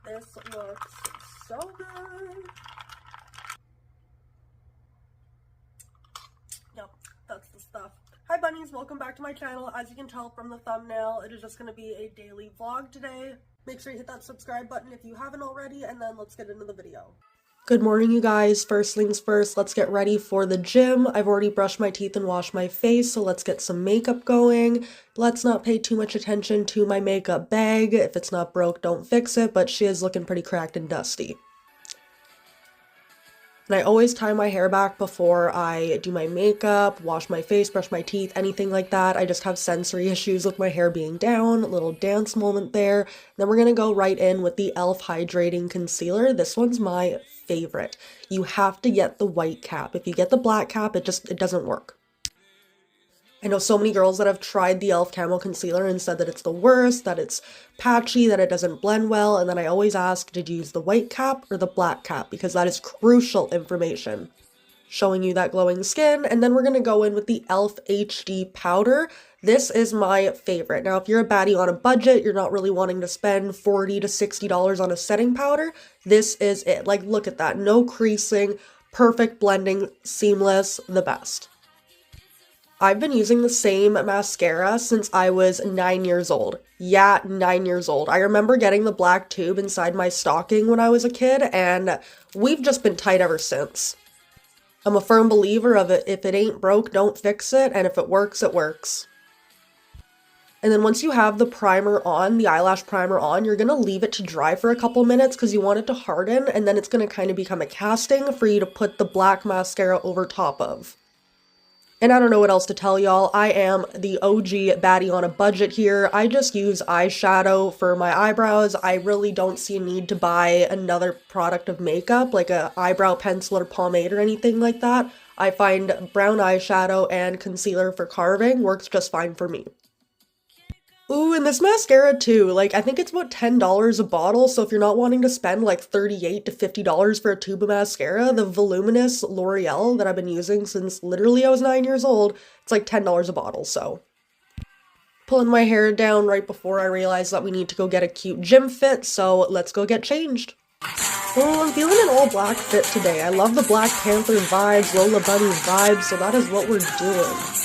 This looks so good. Yep, that's the stuff. Hi bunnies, welcome back to my channel. As you can tell from the thumbnail, it is just going to be a daily vlog today. Make sure you hit that subscribe button if you haven't already, and then let's get into the video. Good morning, you guys. First things first, let's get ready for the gym. I've already brushed my teeth and washed my face, so let's get some makeup going. Let's not pay too much attention to my makeup bag. If it's not broke, don't fix it, but she is looking pretty cracked and dusty. And I always tie my hair back before I do my makeup, wash my face, brush my teeth, anything like that. I just have sensory issues with my hair being down, a little dance moment there. Then we're going to go right in with the e.l.f. Hydrating Concealer. This one's my favorite. You have to get the white cap. If you get the black cap, it doesn't work. I know so many girls that have tried the e.l.f. Camo Concealer and said that it's the worst, that it's patchy, that it doesn't blend well, and then I always ask, did you use the white cap or the black cap? Because that is crucial information. Showing you that glowing skin, and then we're going to go in with the e.l.f. HD Powder. This is my favorite. Now, if you're a baddie on a budget, you're not really wanting to spend $40 to $60 on a setting powder, this is it. Like, look at that. No creasing, perfect blending, seamless, the best. I've been using the same mascara since I was 9 years old. Yeah, 9 years old. I remember getting the black tube inside my stocking when I was a kid, and we've just been tight ever since. I'm a firm believer of it. If it ain't broke, don't fix it, and if it works, it works. And then once you have the primer on, the eyelash primer on, you're going to leave it to dry for a couple minutes because you want it to harden, and then it's going to kind of become a casting for you to put the black mascara over top of. And I don't know what else to tell y'all. I am the OG baddie on a budget here. I just use eyeshadow for my eyebrows. I really don't see a need to buy another product of makeup, like a eyebrow pencil or pomade or anything like that. I find brown eyeshadow and concealer for carving works just fine for me. Ooh, and this mascara too, like I think it's about $10 a bottle, so if you're not wanting to spend like $38 to $50 for a tube of mascara, the voluminous L'Oreal that I've been using since literally I was 9 years old, it's like $10 a bottle, so. Pulling my hair down right before I realize that we need to go get a cute gym fit, so let's go get changed. Oh, I'm feeling an all black fit today. I love the Black Panther vibes, Lola Bunny vibes, so that is what we're doing.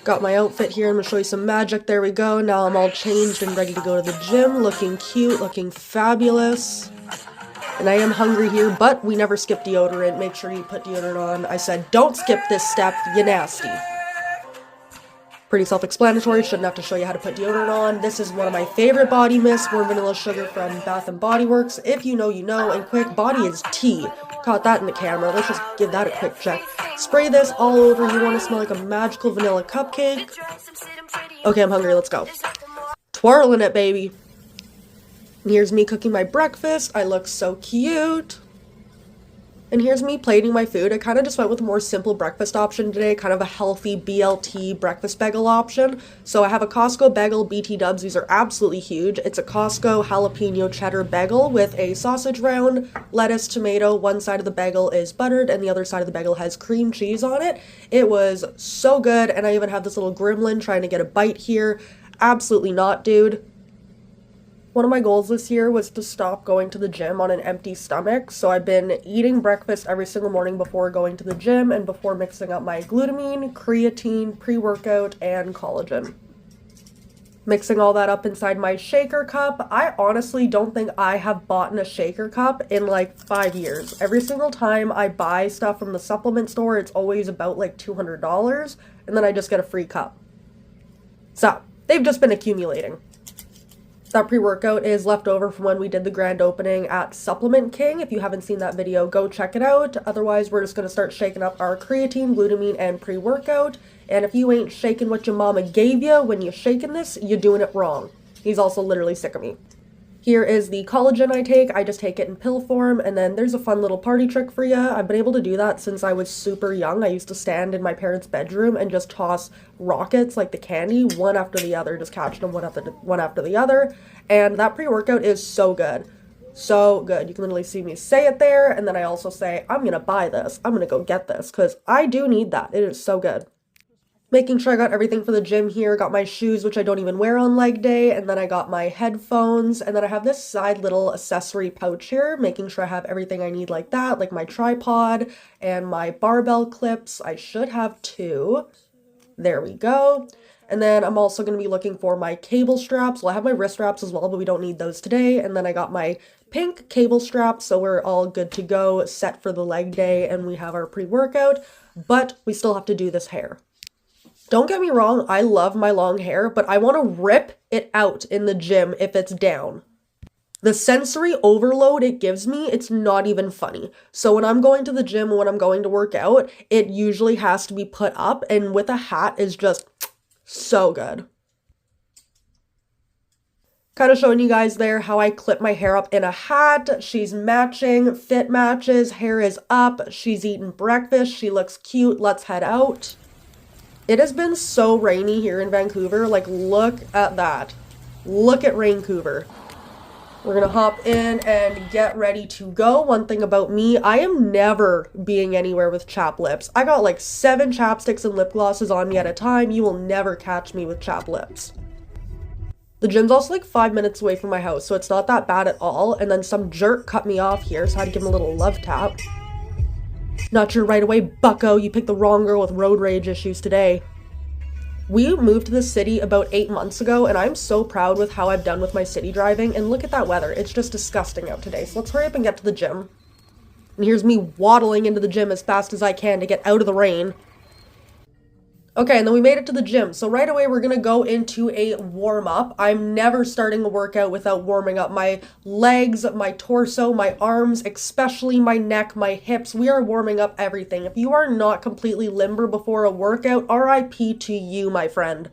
Got my outfit here. I'm going to show you some magic. There we go. Now I'm all changed and ready to go to the gym. Looking cute, looking fabulous. And I am hungry here, but we never skip deodorant. Make sure you put deodorant on. I said, don't skip this step, you nasty. Pretty self-explanatory. Shouldn't have to show you how to put deodorant on. This is one of my favorite body mists, More Vanilla Sugar from Bath & Body Works. If you know, you know. And quick, body is tea. Caught that in the camera. Let's just give that a quick check. Spray this all over. You want to smell like a magical vanilla cupcake. Okay, I'm hungry. Let's go. Twirling it, baby. And here's me cooking my breakfast. I look so cute. And here's me plating my food. I kind of just went with a more simple breakfast option today, kind of a healthy BLT breakfast bagel option. So I have a Costco bagel BT dubs. These are absolutely huge. It's a Costco jalapeno cheddar bagel with a sausage round, lettuce, tomato. One side of the bagel is buttered and the other side of the bagel has cream cheese on it. It was so good, and I even have this little gremlin trying to get a bite here. Absolutely not, dude. One of my goals this year was to stop going to the gym on an empty stomach, so I've been eating breakfast every single morning before going to the gym and before mixing up my glutamine, creatine, pre-workout, and collagen. Mixing all that up inside my shaker cup. I honestly don't think I have bought a shaker cup in like 5 years. Every single time I buy stuff from the supplement store, it's always about like $200, and then I just get a free cup. So, they've just been accumulating. That pre-workout is left over from when we did the grand opening at Supplement King. If you haven't seen that video, go check it out. Otherwise, we're just going to start shaking up our creatine, glutamine, and pre-workout. And if you ain't shaking what your mama gave you when you're shaking this, you're doing it wrong. He's also literally sick of me. Here is the collagen I take. I just take it in pill form, and then there's a fun little party trick for you. I've been able to do that since I was super young. I used to stand in my parents' bedroom and just toss rockets like the candy, one after the other, just catching them one after the other. And that pre-workout is so good. So good. You can literally see me say it there, and then I also say, I'm gonna buy this. I'm gonna go get this, because I do need that. It is so good. Making sure I got everything for the gym here. Got my shoes, which I don't even wear on leg day, and then I got my headphones, and then I have this side little accessory pouch here, making sure I have everything I need like that, like my tripod and my barbell clips. I should have two. There we go. And then I'm also going to be looking for my cable straps. Well, I have my wrist straps as well, but we don't need those today. And then I got my pink cable straps, so we're all good to go, set for the leg day, and we have our pre-workout, but we still have to do this hair. Don't get me wrong, I love my long hair, but I want to rip it out in the gym if it's down. The sensory overload it gives me, it's not even funny. So when I'm going to the gym, when I'm going to work out, it usually has to be put up, and with a hat is just so good. Kind of showing you guys there how I clip my hair up in a hat. She's matching, fit matches, hair is up, she's eating breakfast, she looks cute, let's head out. It has been so rainy here in Vancouver, like look at that. Look at Raincouver. We're gonna hop in and get ready to go. One thing about me, I am never being anywhere with chapped lips. I got like 7 chapsticks and lip glosses on me at a time. You will never catch me with chapped lips. The gym's also like 5 minutes away from my house, so it's not that bad at all. And then some jerk cut me off here, so I had to give him a little love tap. Not sure right away, bucko, you picked the wrong girl with road rage issues today. We moved to the city about 8 months ago, and I'm so proud with how I've done with my city driving, and look at that weather. It's just disgusting out today, so let's hurry up and get to the gym. And here's me waddling into the gym as fast as I can to get out of the rain. Okay, and then we made it to the gym. So right away, we're gonna go into a warm-up. I'm never starting a workout without warming up my legs, my torso, my arms, especially my neck, my hips. We are warming up everything. If you are not completely limber before a workout, RIP to you, my friend.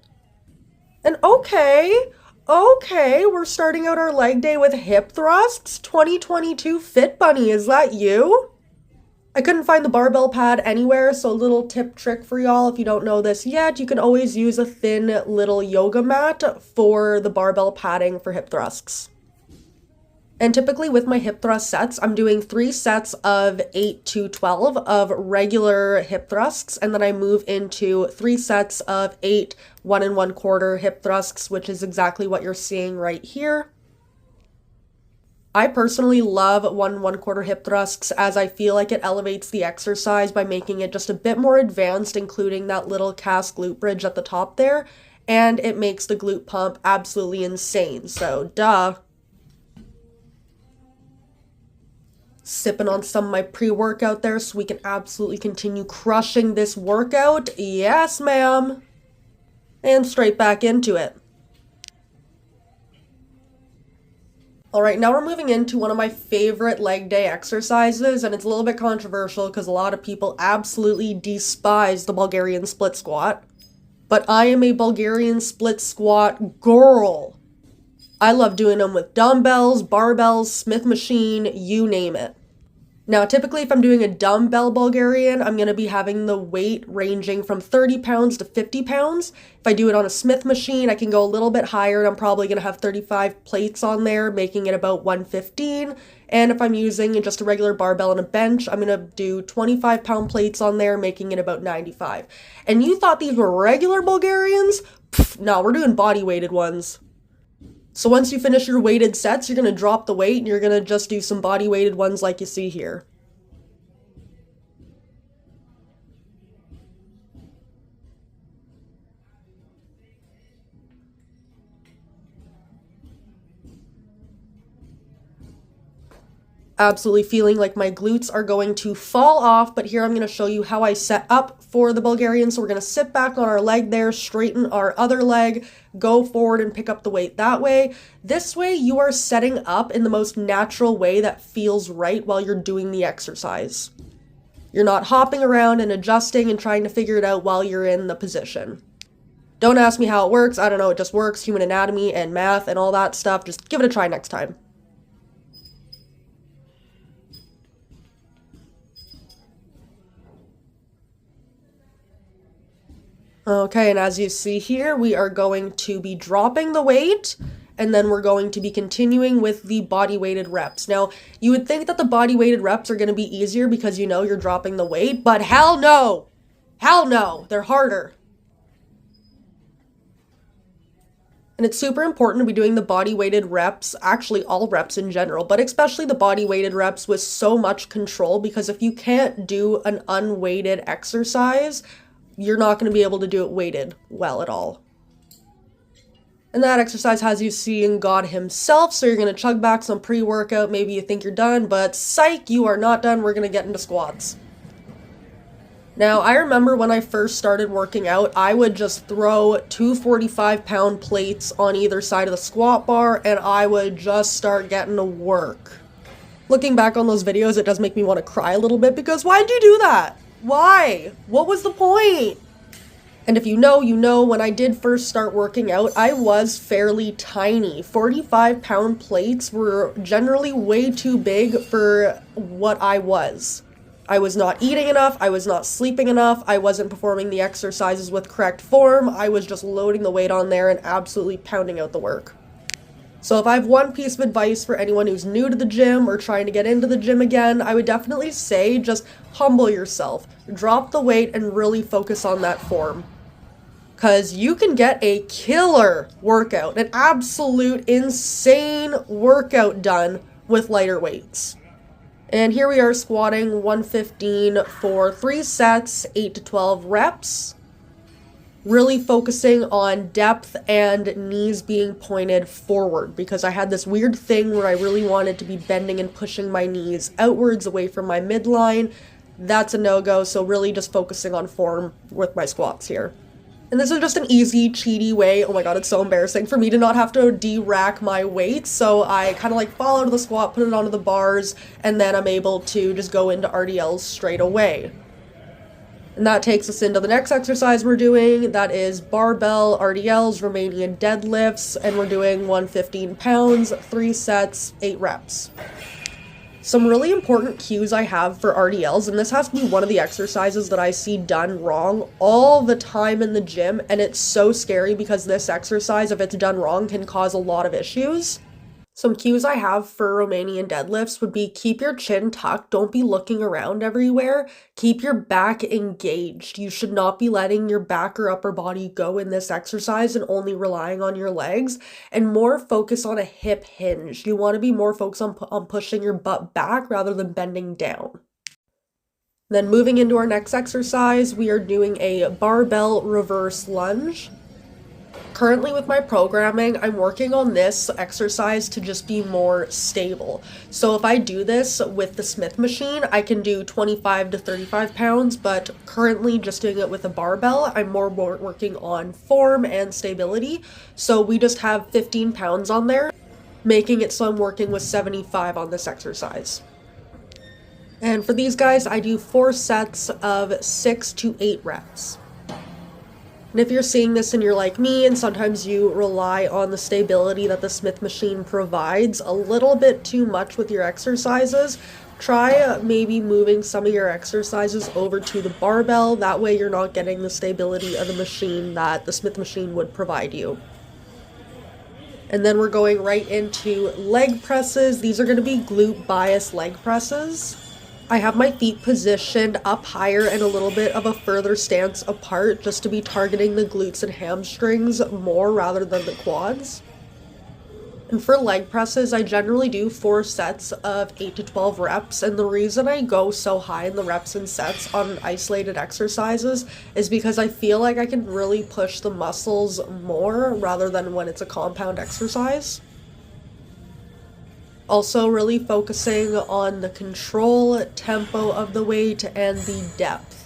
And okay, we're starting out our leg day with hip thrusts. 2022 Fit Bunny, is that you? I couldn't find the barbell pad anywhere, so a little tip trick for y'all, if you don't know this yet, you can always use a thin little yoga mat for the barbell padding for hip thrusts. And typically with my hip thrust sets, I'm doing 3 sets of 8 to 12 of regular hip thrusts, and then I move into 3 sets of 8 1 1/4 hip thrusts, which is exactly what you're seeing right here. I personally love 1 1/4 hip thrusts as I feel like it elevates the exercise by making it just a bit more advanced, including that little cast glute bridge at the top there, and it makes the glute pump absolutely insane, so duh. Sipping on some of my pre-workout there so we can absolutely continue crushing this workout. Yes, ma'am. And straight back into it. Alright, now we're moving into one of my favorite leg day exercises, and it's a little bit controversial because a lot of people absolutely despise the Bulgarian split squat. But I am a Bulgarian split squat girl. I love doing them with dumbbells, barbells, Smith machine, you name it. Now, typically if I'm doing a dumbbell Bulgarian, I'm going to be having the weight ranging from 30 pounds to 50 pounds. If I do it on a Smith machine, I can go a little bit higher, and I'm probably going to have 35 plates on there, making it about 115. And if I'm using just a regular barbell and a bench, I'm going to do 25-pound plates on there, making it about 95. And you thought these were regular Bulgarians? Pfft, no, we're doing body-weighted ones. So once you finish your weighted sets, you're going to drop the weight and you're going to just do some body weighted ones like you see here. Absolutely feeling like my glutes are going to fall off, but here I'm going to show you how I set up for the Bulgarian. So we're going to sit back on our leg there, straighten our other leg, go forward and pick up the weight that way. This way you are setting up in the most natural way that feels right while you're doing the exercise. You're not hopping around and adjusting and trying to figure it out while you're in the position. Don't ask me how it works. I don't know. It just works. Human anatomy and math and all that stuff. Just give it a try next time. Okay, and as you see here, we are going to be dropping the weight, and then we're going to be continuing with the body-weighted reps. Now, you would think that the body-weighted reps are going to be easier because you know you're dropping the weight, but hell no! Hell no! They're harder. And it's super important to be doing the body weighted reps, actually all reps in general, but especially the body weighted reps with so much control, because if you can't do an unweighted exercise, you're not going to be able to do it weighted well at all. And that exercise has you seeing God himself, so you're going to chug back some pre-workout. Maybe you think you're done, but psych, you are not done. We're going to get into squats. Now, I remember when I first started working out, I would just throw two 45-pound plates on either side of the squat bar, and I would just start getting to work. Looking back on those videos, it does make me want to cry a little bit, because why'd you do that? Why? What was the point? And if you know, you know, when I did first start working out, I was fairly tiny. 45-pound plates were generally way too big for what I was. I was not eating enough, I was not sleeping enough, I wasn't performing the exercises with correct form, I was just loading the weight on there and absolutely pounding out the work. So if I have one piece of advice for anyone who's new to the gym or trying to get into the gym again, I would definitely say just humble yourself, drop the weight, and really focus on that form. Because you can get a killer workout, an absolute insane workout done with lighter weights. And here we are squatting 115 for 3 sets, 8 to 12 reps. Really focusing on depth and knees being pointed forward, because I had this weird thing where I really wanted to be bending and pushing my knees outwards away from my midline. That's a no-go, so really just focusing on form with my squats here. And this is just an easy, cheaty way, oh my god, it's so embarrassing, for me to not have to de-rack my weights, so I kind of like fall out of the squat, put it onto the bars, and then I'm able to just go into RDLs straight away. And that takes us into the next exercise we're doing, that is barbell RDLs, Romanian deadlifts, and we're doing 115 pounds, 3 sets, 8 reps. Some really important cues I have for RDLs, and this has to be one of the exercises that I see done wrong all the time in the gym, and it's so scary because this exercise, if it's done wrong, can cause a lot of issues. Some cues I have for Romanian deadlifts would be keep your chin tucked, don't be looking around everywhere, keep your back engaged. You should not be letting your back or upper body go in this exercise and only relying on your legs, and more focus on a hip hinge. You want to be more focused on pushing your butt back rather than bending down. Then moving into our next exercise, we are doing a barbell reverse lunge. Currently with my programming, I'm working on this exercise to just be more stable. So if I do this with the Smith machine, I can do 25 to 35 pounds, but currently just doing it with a barbell, I'm more working on form and stability. So we just have 15 pounds on there, making it so I'm working with 75 on this exercise. And for these guys, I do 4 sets of 6 to 8 reps. And if you're seeing this and you're like me and sometimes you rely on the stability that the Smith machine provides a little bit too much with your exercises, try maybe moving some of your exercises over to the barbell. That way you're not getting the stability of the machine that the Smith machine would provide you. And then we're going right into leg presses. These are going to be glute bias leg presses. I have my feet positioned up higher and a little bit of a further stance apart just to be targeting the glutes and hamstrings more rather than the quads. And for leg presses, I generally do 4 sets of 8 to 12 reps, and the reason I go so high in the reps and sets on isolated exercises is because I feel like I can really push the muscles more rather than when it's a compound exercise. Also really focusing on the control, tempo of the weight, and the depth.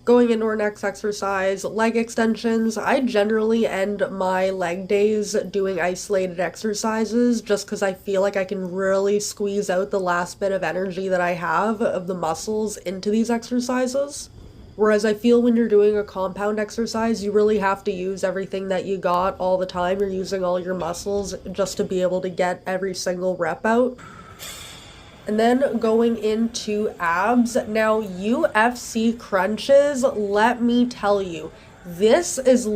Going into our next exercise, leg extensions. I generally end my leg days doing isolated exercises just because I feel like I can really squeeze out the last bit of energy that I have of the muscles into these exercises. Whereas I feel when you're doing a compound exercise, you really have to use everything that you got all the time. You're using all your muscles just to be able to get every single rep out. And then going into abs. Now, UFC crunches, let me tell you, this is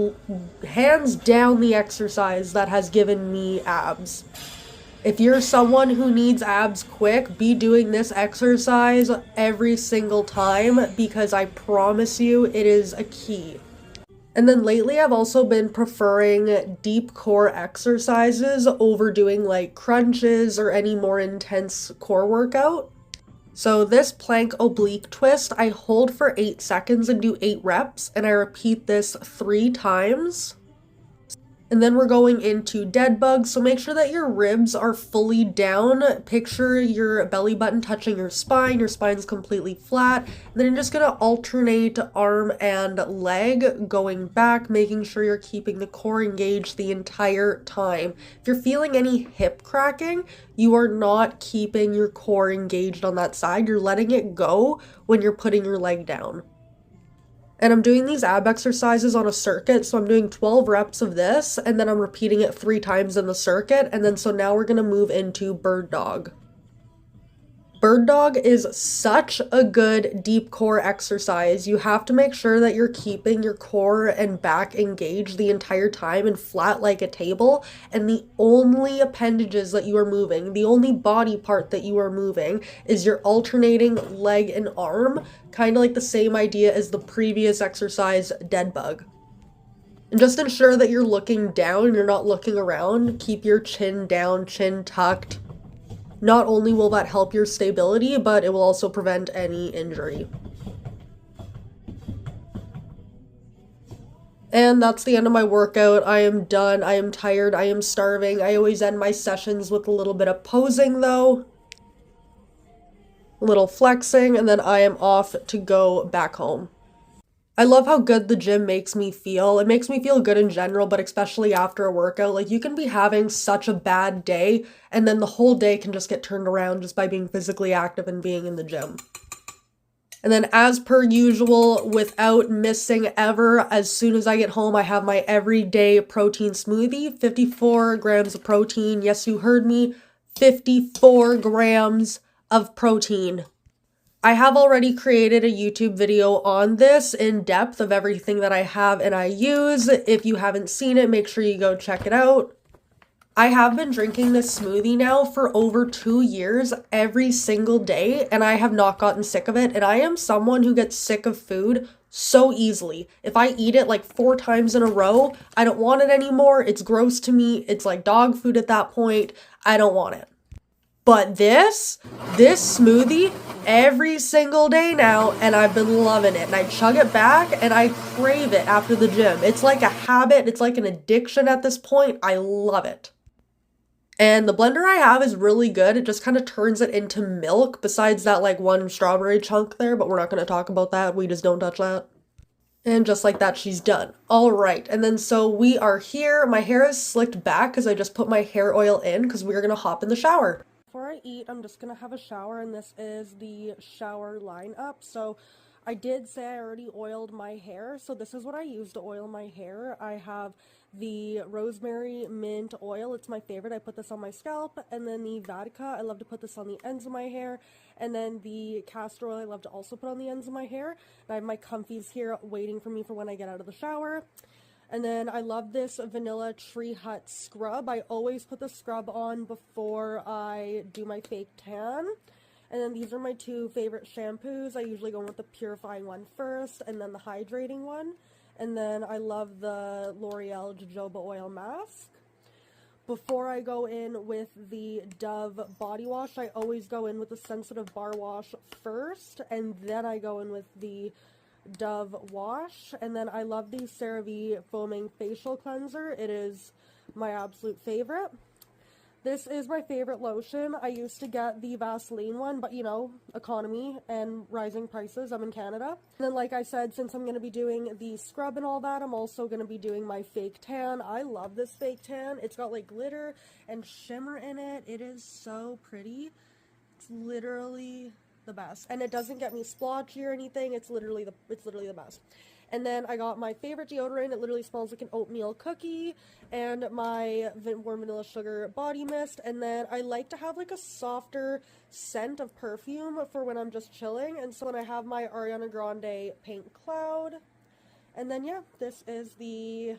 hands down the exercise that has given me abs. If you're someone who needs abs quick, be doing this exercise every single time because I promise you it is a key. And then lately I've also been preferring deep core exercises over doing like crunches or any more intense core workout. So this plank oblique twist, I hold for 8 seconds and do 8 reps, and I repeat this 3 times. And then we're going into dead bugs, so make sure that your ribs are fully down. Picture your belly button touching your spine's completely flat. And then you're just gonna alternate arm and leg going back, making sure you're keeping the core engaged the entire time. If you're feeling any hip cracking, you are not keeping your core engaged on that side. You're letting it go when you're putting your leg down. And I'm doing these ab exercises on a circuit, so I'm doing 12 reps of this, and then I'm repeating it 3 times in the circuit, and then so now we're gonna move into bird dog. Bird dog is such a good deep core exercise. You have to make sure that you're keeping your core and back engaged the entire time and flat like a table. And the only appendages that you are moving, the only body part that you are moving is your alternating leg and arm, kind of like the same idea as the previous exercise, dead bug. And just ensure that you're looking down, you're not looking around. Keep your chin down, chin tucked. Not only will that help your stability, but it will also prevent any injury. And that's the end of my workout. I am done. I am tired. I am starving. I always end my sessions with a little bit of posing though. A little flexing, and then I am off to go back home. I love how good the gym makes me feel. It makes me feel good in general, but especially after a workout. Like, you can be having such a bad day, and then the whole day can just get turned around just by being physically active and being in the gym. And then as per usual, without missing ever, as soon as I get home, I have my everyday protein smoothie, 54 grams of protein. Yes, you heard me, 54 grams of protein. I have already created a YouTube video on this in depth of everything that I have and I use. If you haven't seen it, make sure you go check it out. I have been drinking this smoothie now for over 2 years every single day, and I have not gotten sick of it. And I am someone who gets sick of food so easily. If I eat it like 4 times in a row, I don't want it anymore. It's gross to me. It's like dog food at that point. I don't want it. But this smoothie every single day now, and I've been loving it. And I chug it back and I crave it after the gym. It's like a habit. It's like an addiction at this point. I love it. And the blender I have is really good. It just kind of turns it into milk, besides that like one strawberry chunk there, but we're not going to talk about that. We just don't touch that. And just like that, she's done. All right, and then so we are here. My hair is slicked back because I just put my hair oil in because we're going to hop in the shower. Before I eat, I'm just going to have a shower, and this is the shower lineup. So I did say I already oiled my hair, so this is what I use to oil my hair. I have the rosemary mint oil. It's my favorite. I put this on my scalp, and then the vodka. I love to put this on the ends of my hair, and then the castor oil I love to also put on the ends of my hair. And I have my comfies here waiting for me for when I get out of the shower. And then I love this vanilla tree hut scrub. I always put the scrub on before I do my fake tan. And then these are my 2 favorite shampoos. I usually go with the purifying one first and then the hydrating one. And then I love the L'Oreal jojoba oil mask. Before I go in with the Dove body wash, I always go in with the sensitive bar wash first, and then I go in with the Dove wash. And then I love the CeraVe foaming facial cleanser. It is my absolute favorite. This is my favorite lotion. I used to get the Vaseline one, but you know, economy and rising prices. I'm in Canada. And then like I said, since I'm going to be doing the scrub and all that, I'm also going to be doing my fake tan. I love this fake tan. It's got like glitter and shimmer in it. It is so pretty. It's literally the best. And it doesn't get me splotchy or anything. It's literally the best. And then I got my favorite deodorant. It literally smells like an oatmeal cookie. And my warm vanilla sugar body mist. And then I like to have like a softer scent of perfume for when I'm just chilling. And so when I have my Ariana Grande Pink Cloud. And then yeah, this is the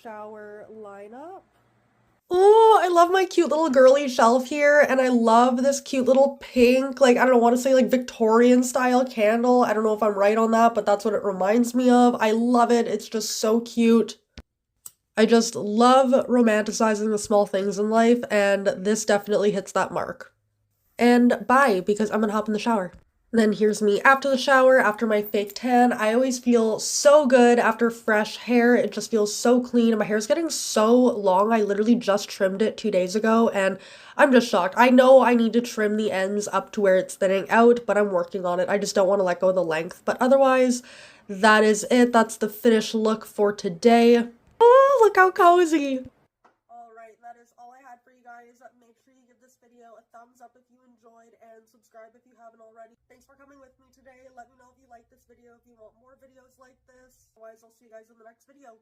shower lineup. Oh, I love my cute little girly shelf here, and I love this cute little pink, like, I don't know, want to say like Victorian style candle. I don't know if I'm right on that, but that's what it reminds me of. I love it. It's just so cute. I just love romanticizing the small things in life, and this definitely hits that mark. And bye, because I'm gonna hop in the shower. Then here's me after the shower, after my fake tan. I always feel so good after fresh hair. It just feels so clean. And my hair's getting so long. I literally just trimmed it 2 days ago and I'm just shocked. I know I need to trim the ends up to where it's thinning out, but I'm working on it. I just don't want to let go of the length. But otherwise, that is it. That's the finished look for today. Oh, look how cozy. Alright, that is all I had for you guys. Make sure you give this video a thumbs up if you enjoyed and subscribe if you haven't already. Thanks for coming with me today. Let me know if you like this video, if you want more videos like this. Otherwise, I'll see you guys in the next video.